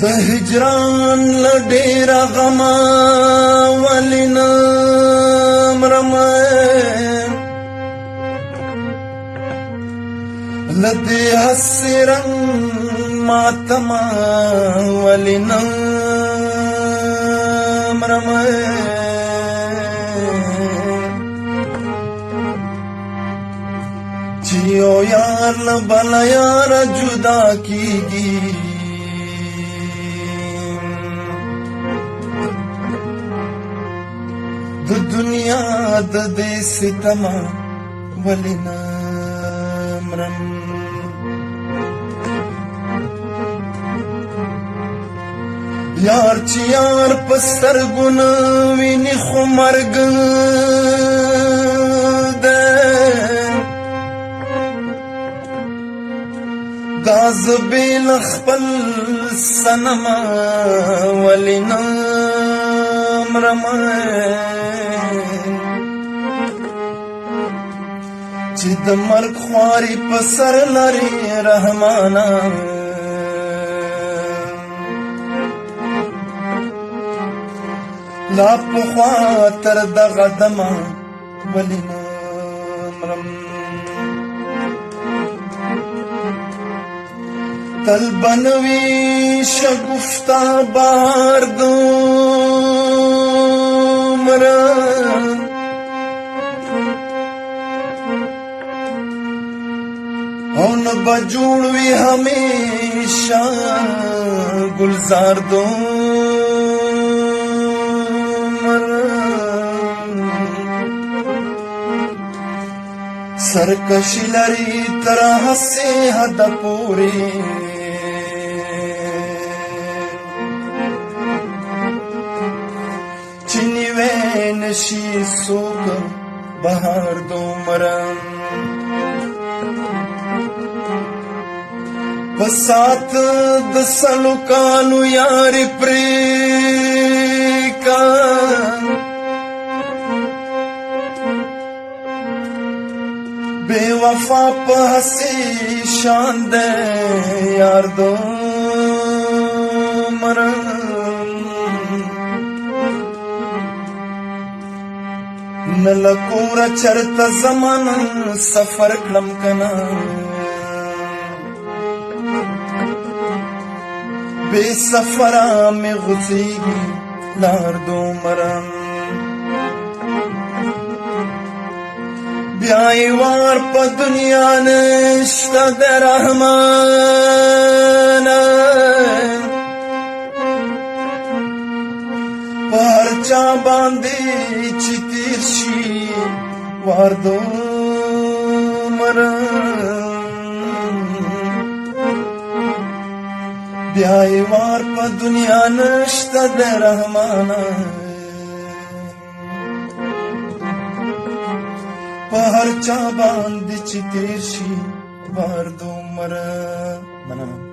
د هجران لډیره غما ولنا مرمه لدی حسرن ماتما ولنا مرمه چیو یار لبل یار جدا کیگی د دنیا د دې ستما ولنا مرم یار چې یار پستر ګن ویني خو مرګ ده داز بیل خپل سنما ولنا مرم چې د مرګ خواري په سر لري رحمانا لا پخوا تر دغه دمه ولنا مرم تل بنوي شګفتا بار دومره او نه بجوړ وي هميشه گلزار دومره سرکشي لري تر هسه حد پوري چني وين شي سوق بهار دومره بسات د سلو کالو یاري پریکا بے وفا په هسي شان دے یار دو مرم نلکور چرت زمان سفر کلم کنا بے سفرا میں غزیگی لار دو مرم بیائی وار پا دنیا نشتا دے رحمانا پار چا باندی چی تیر شی وار دو مرم بیائی وار پا دنیا نشتا دے رحمانا پا هر چا باندی چی تیر شی وار دو مرم